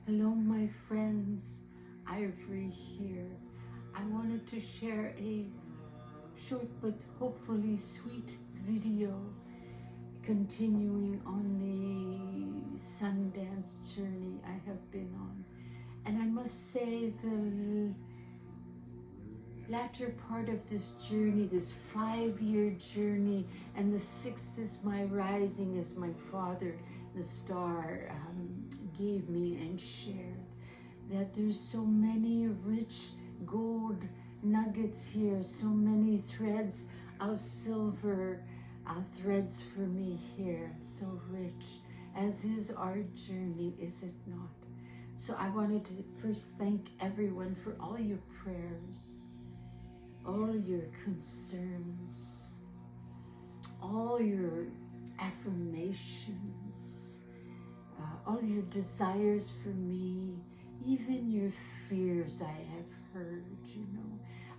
Hello, my friends. Ivory here. I wanted to share a short but hopefully sweet video continuing on the Sundance journey I have been on. And I must say, the latter part of this journey, this 5-year journey, and the 6th is my rising, as my father, the star, gave me and shared, that there's so many rich gold nuggets here, so many threads of silver, threads for me here, so rich, as is our journey, is it not? So I wanted to first thank everyone for all your prayers, all your concerns, all your affirmations, all your desires for me, even your fears I have heard,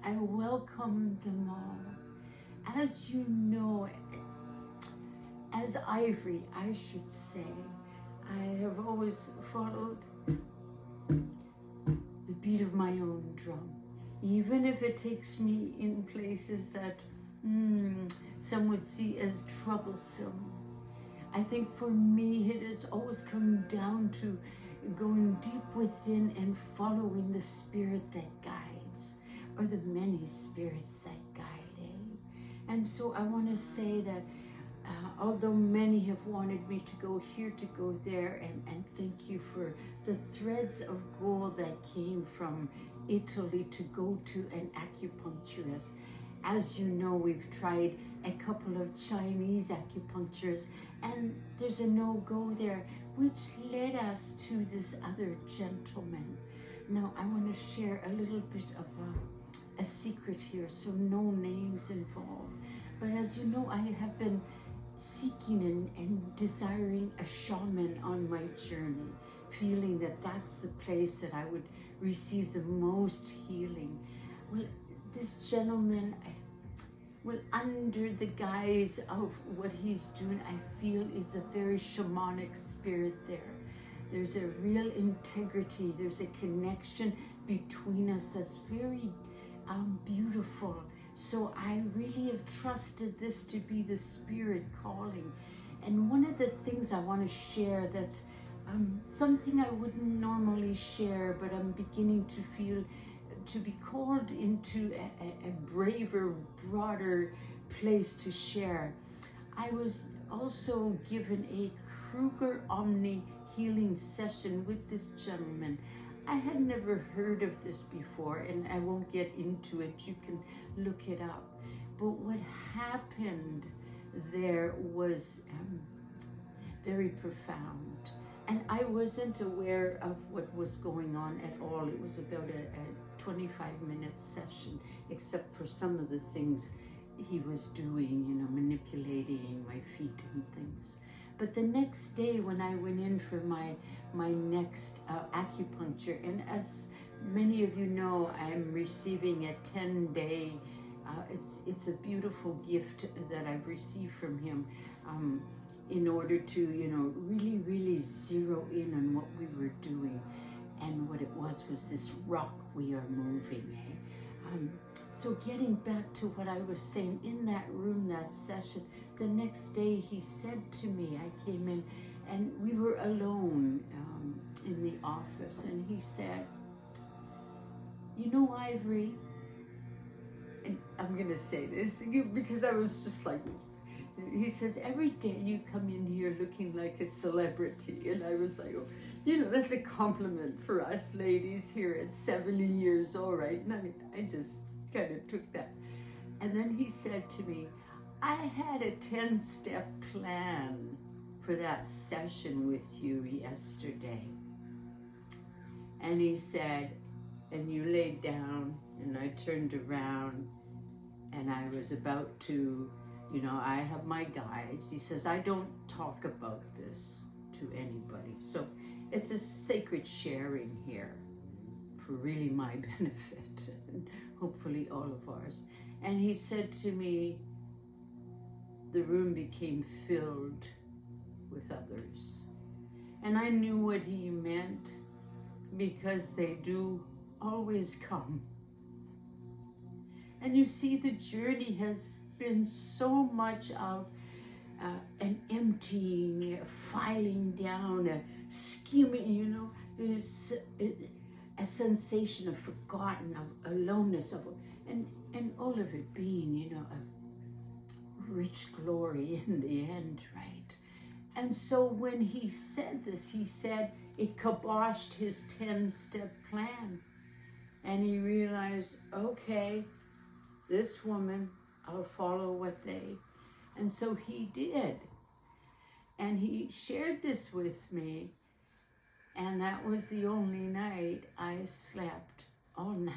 I welcome them all. As you know, as Ivory, I should say, I have always followed the beat of my own drum, even if it takes me in places that some would see as troublesome. I think for me, it has always come down to going deep within and following the spirit that guides, or the many spirits that guide. And so I want to say that although many have wanted me to go here, to go there, and thank you for the threads of gold that came from Italy to go to an acupuncturist. As you know, we've tried a couple of Chinese acupuncturists, and there's a no-go there, which led us to this other gentleman. Now, I want to share a little bit of a secret here, so no names involved. But as you know, I have been seeking and desiring a shaman on my journey, feeling that that's the place that I would receive the most healing. Well, this gentleman, under the guise of what he's doing, I feel is a very shamanic spirit there. There's a real integrity, there's a connection between us that's very beautiful. So I really have trusted this to be the spirit calling. And one of the things I want to share that's something I wouldn't normally share, but I'm beginning to feel to be called into a braver, broader place to share. I was also given a Kruger Omni healing session with this gentleman. I had never heard of this before, and I won't get into it. You can look it up. But what happened there was very profound. And I wasn't aware of what was going on at all. It was about a 25-minute session, except for some of the things he was doing, manipulating my feet and things. But the next day when I went in for my next acupuncture, and as many of you know, I'm receiving a 10-day, it's a beautiful gift that I've received from him, in order to, really zero in on what we were doing. And what it was this rock we are moving. So getting back to what I was saying, in that room, that session, the next day he said to me, I came in and we were alone in the office, and he said, Ivory, and I'm going to say this because I was just like, he says, every day you come in here looking like a celebrity. And I was like, that's a compliment for us ladies here at 70 years old, right? And I just kind of took that. And then he said to me, I had a 10-step plan for that session with you yesterday. And he said, and you laid down, and I turned around, and I was about to, I have my guides. He says, I don't talk about this to anybody. So it's a sacred sharing here for really my benefit, and hopefully all of ours. And he said to me, the room became filled with others. And I knew what he meant. because they do always come. And you see, the journey has been so much of an emptying, a filing down, a skimming, you know. There's a sensation of forgotten, of aloneness, and all of it being, you know, a rich glory in the end, right? And so when he said this, he said it kiboshed his 10-step plan. And he realized, okay, this woman, I'll follow what they. And so he did. And he shared this with me. And that was the only night I slept all night.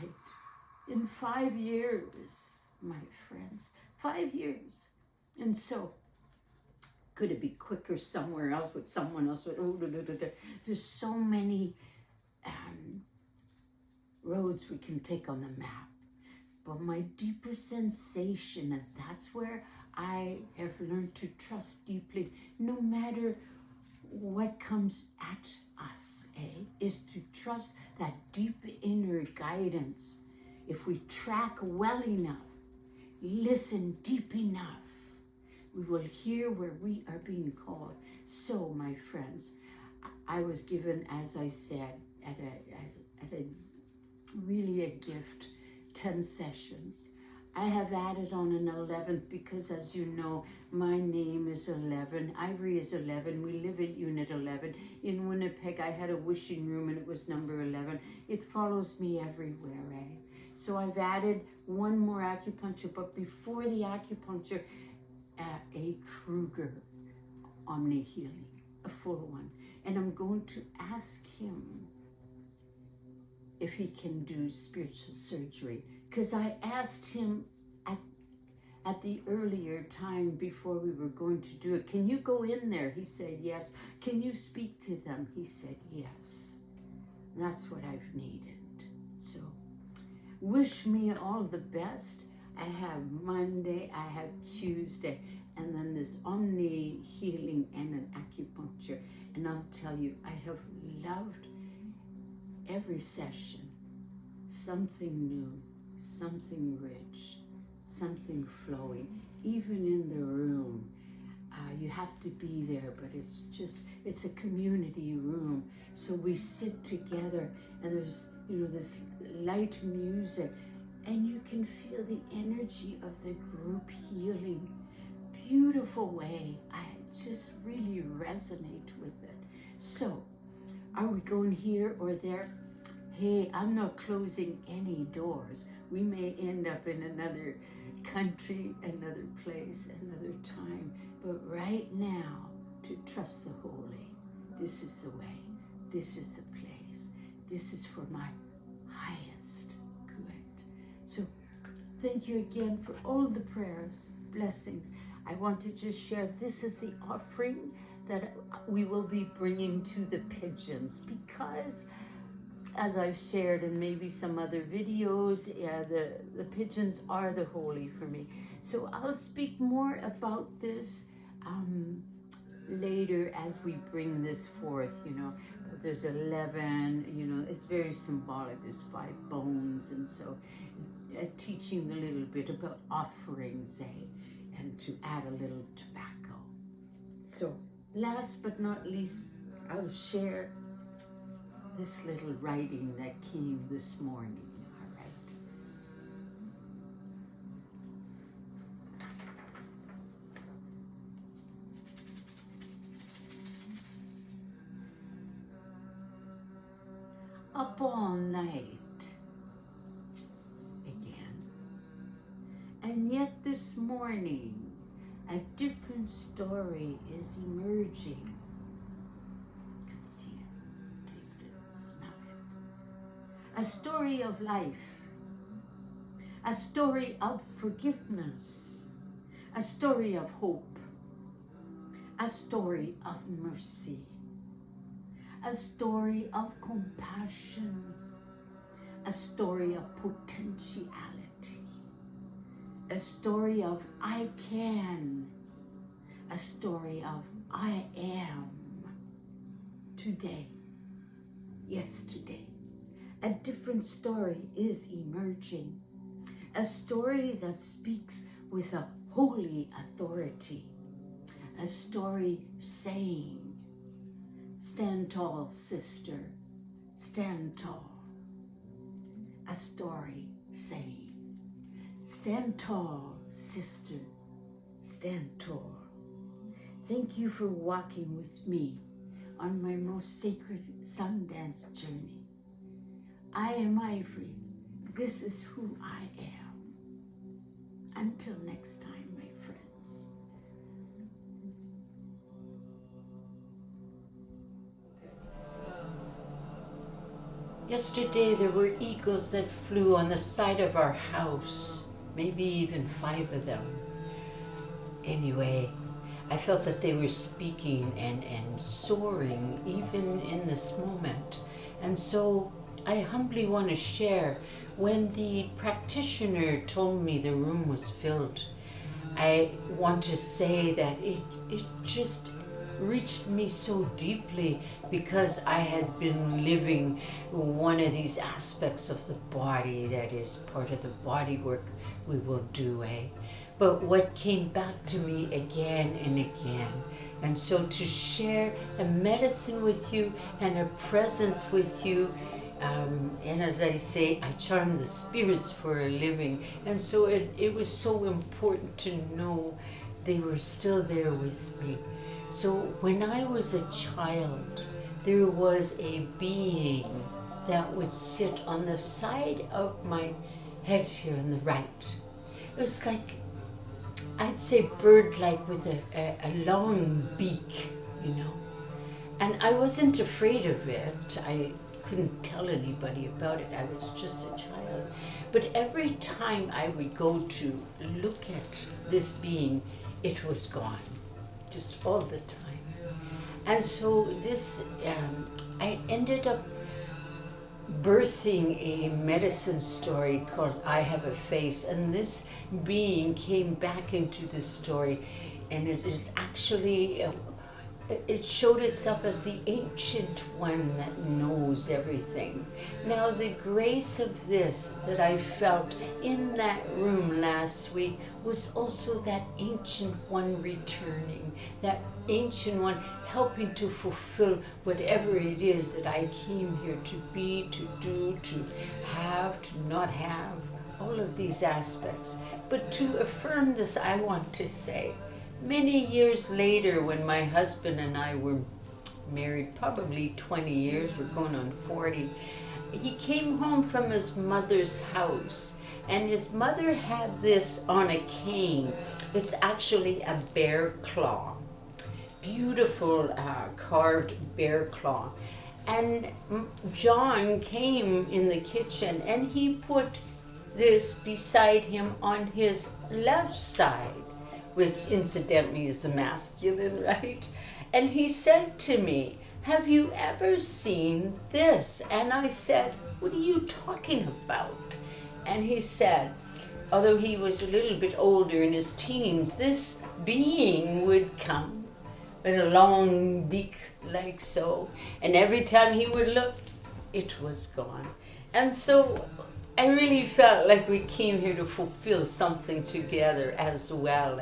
In 5 years, my friends, 5 years. And so, could it be quicker somewhere else with someone else? There's so many roads we can take on the map. But my deeper sensation, and that's where I have learned to trust deeply, no matter what comes at us, is to trust that deep inner guidance. If we track well enough, listen deep enough, we will hear where we are being called. So, my friends, I was given, as I said, at a really a gift, 10 sessions. I have added on an 11th because, as you know, my name is 11. Ivory is 11. We live at Unit 11. In Winnipeg, I had a wishing room and it was number 11. It follows me everywhere, So I've added one more acupuncture, but before the acupuncture, a Kruger Omni Healing, a full one. And I'm going to ask him if he can do spiritual surgery. Because I asked him at the earlier time before we were going to do it, can you go in there? He said, yes. Can you speak to them? He said, yes. That's what I've needed. So wish me all the best. I have Monday, I have Tuesday, and then this Omni Healing and an acupuncture. And I'll tell you, I have loved every session. Something new, something rich, something flowing, even in the room. You have to be there, but it's a community room. So we sit together and there's, this light music and you can feel the energy of the group healing. Beautiful way. I just really resonate with it. So, are we going here or there? Hey, I'm not closing any doors. We may end up in another country, another place, another time. But right now, to trust the Holy. This is the way. This is the place. This is for my highest good. So, thank you again for all the prayers, blessings. I want to just share, this is the offering that we will be bringing to the pigeons, because as I've shared in maybe some other videos, the pigeons are the holy for me. So I'll speak more about this later as we bring this forth, But there's 11, it's very symbolic. There's 5 bones, and so teaching a little bit about offerings, and to add a little tobacco. So last but not least, I'll share this little writing that came this morning, all right? Up all night again, and yet this morning a different story is emerging. You can see it, taste it, smell it. A story of life, a story of forgiveness, a story of hope, a story of mercy, a story of compassion, a story of potentiality, a story of I can, a story of I am today. Yes, today. a different story is emerging. A story that speaks with a holy authority. A story saying, stand tall, sister, stand tall. A story saying, stand tall, sister, stand tall. Thank you for walking with me on my most sacred Sundance journey. I am Ivory. This is who I am. Until next time, my friends. Yesterday there were eagles that flew on the side of our house, maybe even 5 of them. Anyway, I felt that they were speaking and soaring even in this moment. And so I humbly want to share, when the practitioner told me the room was filled, I want to say that it just reached me so deeply, because I had been living one of these aspects of the body that is part of the body work we will do, But what came back to me again and again, and so to share a medicine with you and a presence with you, and as I say, I charm the spirits for a living, and so it was so important to know they were still there with me. So when I was a child, there was a being that would sit on the side of my head here on the right. It was like, I'd say bird-like with a long beak, And I wasn't afraid of it. I couldn't tell anybody about it. I was just a child. But every time I would go to look at this being, it was gone. Just all the time. And so this, I ended up birthing a medicine story called I Have a Face, and this being came back into the story, and it is actually, it showed itself as the ancient one that knows everything. Now the grace of this that I felt in that room last week was also that ancient one returning, that ancient one helping to fulfill whatever it is that I came here to be, to do, to have, to not have, all of these aspects. But to affirm this, I want to say, many years later, when my husband and I were married, probably 20 years, we're going on 40, he came home from his mother's house, and his mother had this on a cane. It's actually a bear claw, beautiful carved bear claw. And John came in the kitchen, and he put this beside him on his left side, which incidentally is the masculine, right? And he said to me, "Have you ever seen this?" And I said, "What are you talking about?" And he said, although he was a little bit older, in his teens, this being would come with a long beak like so, and every time he would look, it was gone. And so I really felt like we came here to fulfill something together as well,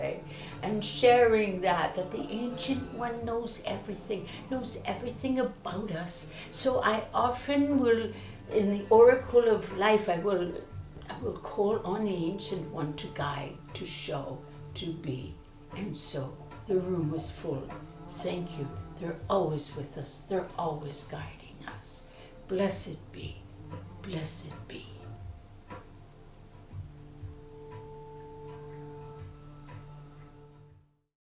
and sharing that the Ancient One knows everything about us. So I often will, in the Oracle of Life, I will call on the Ancient One to guide, to show, to be. And so the room was full. Thank you. They're always with us. They're always guiding us. Blessed be. Blessed be.